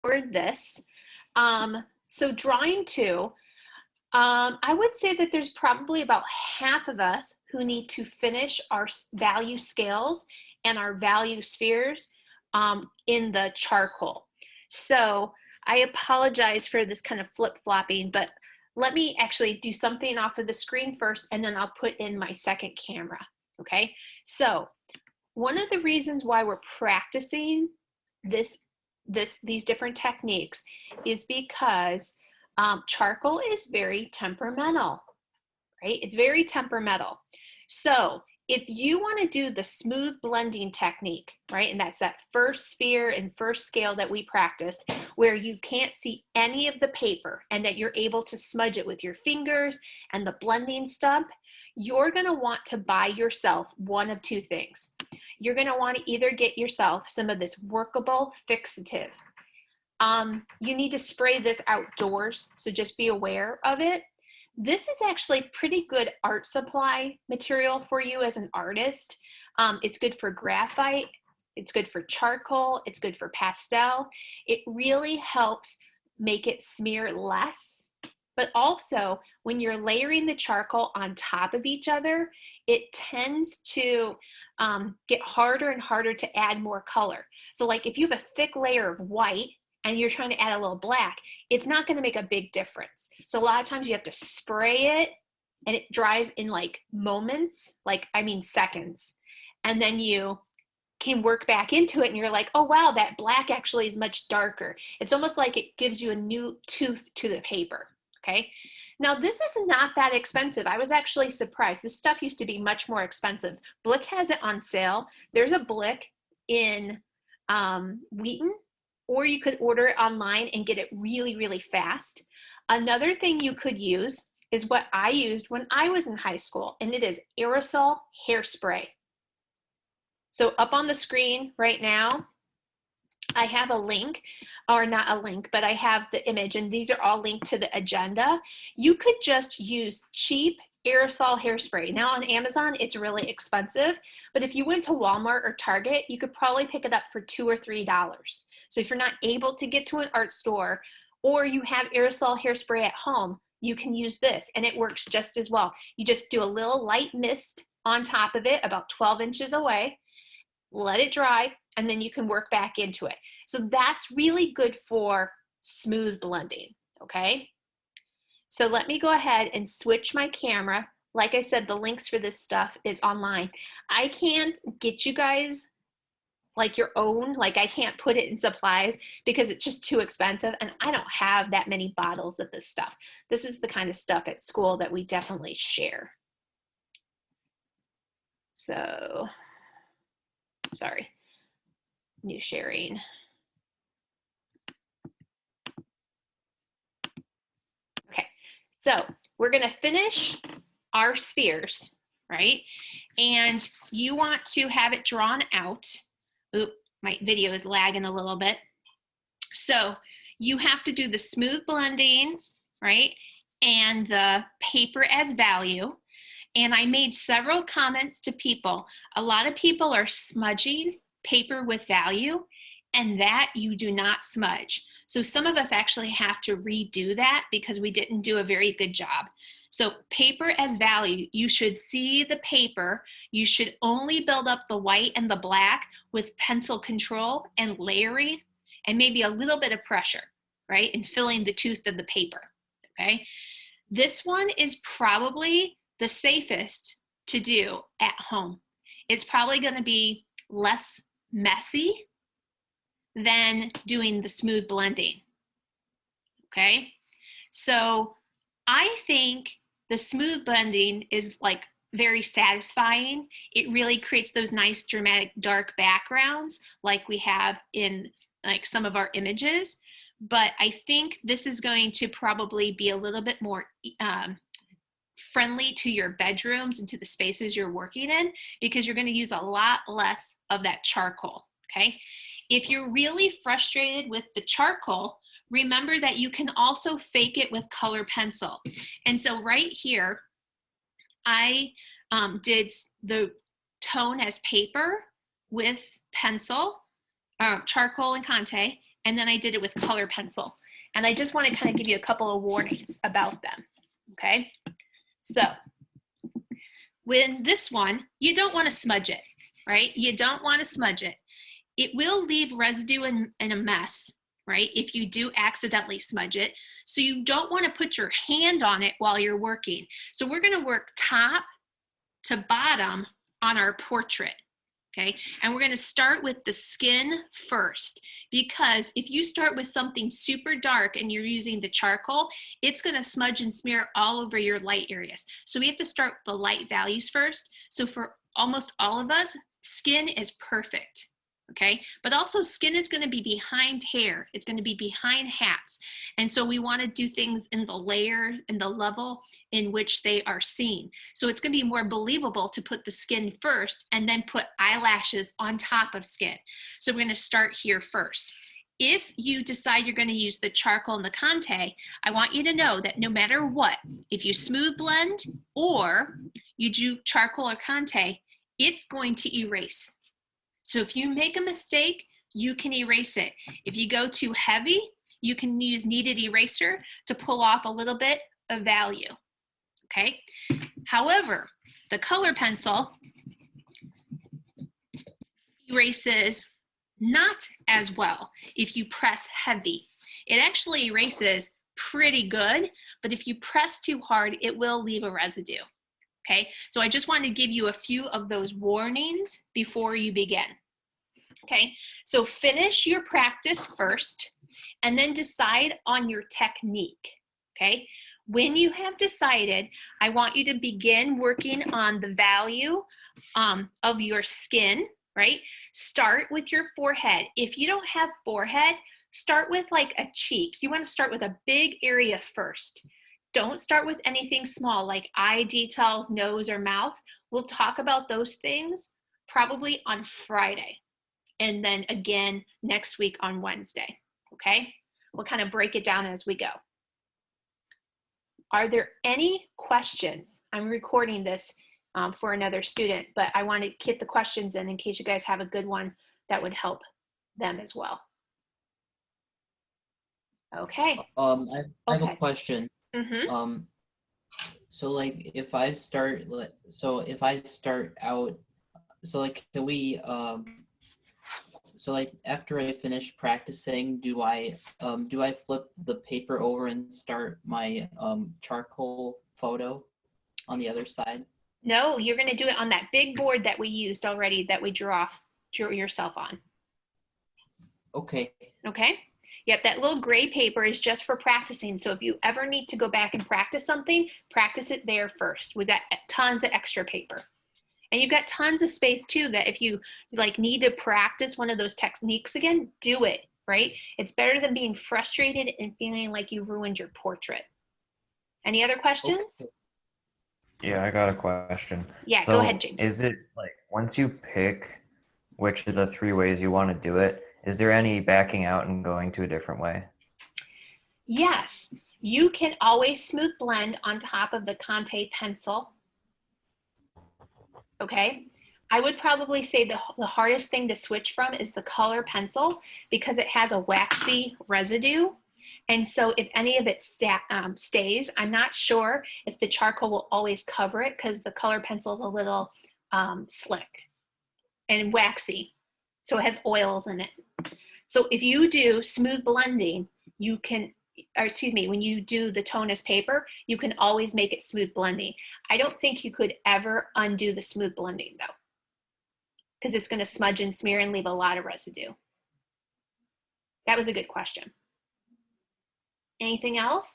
for this. So drawing two, I would say that there's probably about half of us who need to finish our value scales and our value spheres in the charcoal. So I apologize for this kind of flip-flopping, but let me actually do something off of the screen first, and then I'll put in my second camera, okay? So one of the reasons why we're practicing these different techniques is because charcoal is very temperamental, right? It's very temperamental. So if you want to do the smooth blending technique, right, and that's that first sphere and first scale that we practiced, where you can't see any of the paper and that you're able to smudge it with your fingers and the blending stump, you're going to want to buy yourself one of two things. You're going to want to either get yourself some of this workable fixative. You need to spray this outdoors, so just be aware of it. This is actually pretty good art supply material for you as an artist. It's good for graphite, it's good for charcoal, it's good for pastel. It really helps make it smear less, but also when you're layering the charcoal on top of each other, it tends to get harder and harder to add more color. So like if you have a thick layer of white and you're trying to add a little black, it's not going to make a big difference. So a lot of times you have to spray it and it dries in like moments, seconds. And then you can work back into it and you're like, oh wow, that black actually is much darker. It's almost like it gives you a new tooth to the paper, okay? Now this is not that expensive. I was actually surprised. This stuff used to be much more expensive. Blick has it on sale. There's a Blick in Wheaton, or you could order it online and get it really, really fast. Another thing you could use is what I used when I was in high school, and it is Aerosol Hairspray. So up on the screen right now, I have a link, or not a link, but I have the image, and these are all linked to the agenda. You could just use cheap aerosol hairspray. Now on Amazon, it's really expensive, but if you went to Walmart or Target, you could probably pick it up for $2 or $3. So if you're not able to get to an art store, or you have aerosol hairspray at home, you can use this, and it works just as well. You just do a little light mist on top of it, about 12 inches away, let it dry, and then you can work back into it. So that's really good for smooth blending, okay? So let me go ahead and switch my camera. Like I said, the links for this stuff is online. I can't get you guys like your own, like I can't put it in supplies because it's just too expensive, and I don't have that many bottles of this stuff. This is the kind of stuff at school that we definitely share. So, sorry, new sharing. Okay, so we're gonna finish our spheres, right? And you want to have it drawn out. Oop, my video is lagging a little bit. So you have to do the smooth blending, right? And the paper as value. And I made several comments to people. A lot of people are smudging paper with value, and that you do not smudge. So some of us actually have to redo that because we didn't do a very good job. So paper as value, you should see the paper. You should only build up the white and the black with pencil control and layering and maybe a little bit of pressure, right? And filling the tooth of the paper, okay? This one is probably the safest to do at home. It's probably gonna be less messy than doing the smooth blending, okay? So I think the smooth blending is like very satisfying. It really creates those nice dramatic dark backgrounds like we have in like some of our images. But I think this is going to probably be a little bit more friendly to your bedrooms and to the spaces you're working in because you're going to use a lot less of that charcoal, okay? If you're really frustrated with the charcoal, remember that you can also fake it with color pencil. And so right here, I did the tone as paper with pencil, charcoal and Conte, and then I did it with color pencil. And I just want to kind of give you a couple of warnings about them, okay? So when this one, you don't want to smudge it, right? You don't want to smudge it. It will leave residue in a mess, right? If you do accidentally smudge it. So you don't want to put your hand on it while you're working. So we're going to work top to bottom on our portrait. Okay, and we're going to start with the skin first, because if you start with something super dark and you're using the charcoal, it's going to smudge and smear all over your light areas. So we have to start with the light values first. So for almost all of us, skin is perfect. Okay, but also skin is going to be behind hair. It's going to be behind hats. And so we want to do things in the layer and the level in which they are seen. So it's going to be more believable to put the skin first and then put eyelashes on top of skin. So we're going to start here first. If you decide you're going to use the charcoal and the Conte, I want you to know that no matter what, if you smooth blend or you do charcoal or Conte, it's going to erase. So if you make a mistake, you can erase it. If you go too heavy, you can use kneaded eraser to pull off a little bit of value, okay? However, the color pencil erases not as well if you press heavy. It actually erases pretty good, but if you press too hard, it will leave a residue. Okay, so I just want to give you a few of those warnings before you begin. Okay, so finish your practice first and then decide on your technique. Okay, when you have decided, I want you to begin working on the value of your skin, right? Start with your forehead. If you don't have forehead, start with like a cheek. You want to start with a big area first. Don't start with anything small like eye details, nose, or mouth. We'll talk about those things probably on Friday, and then again next week on Wednesday, okay? We'll kind of break it down as we go. Are there any questions? I'm recording this for another student, but I want to get the questions in case you guys have a good one that would help them as well. Okay. I have a question. Mm-hmm. So like if I start out, so like can we so like after I finish practicing, do I flip the paper over and start my charcoal photo on the other side? No, you're going to do it on that big board that we used already, that we drew yourself on. Okay. Okay. Yep, that little gray paper is just for practicing. So if you ever need to go back and practice something, practice it there first. We've got tons of extra paper. And you've got tons of space too, that if you like need to practice one of those techniques again, do it, right? It's better than being frustrated and feeling like you ruined your portrait. Any other questions? Okay. Yeah, I got a question. Yeah, so go ahead, James. Is it like once you pick which of the 3 ways you want to do it, is there any backing out and going to a different way? Yes, you can always smooth blend on top of the Conte pencil. Okay, I would probably say the hardest thing to switch from is the color pencil because it has a waxy residue. And so if any of it stays, I'm not sure if the charcoal will always cover it because the color pencil is a little slick and waxy. So it has oils in it. So if you do smooth blending, you can, or excuse me, when you do the tonus paper, you can always make it smooth blending. I don't think you could ever undo the smooth blending though, because it's going to smudge and smear and leave a lot of residue. That was a good question. Anything else?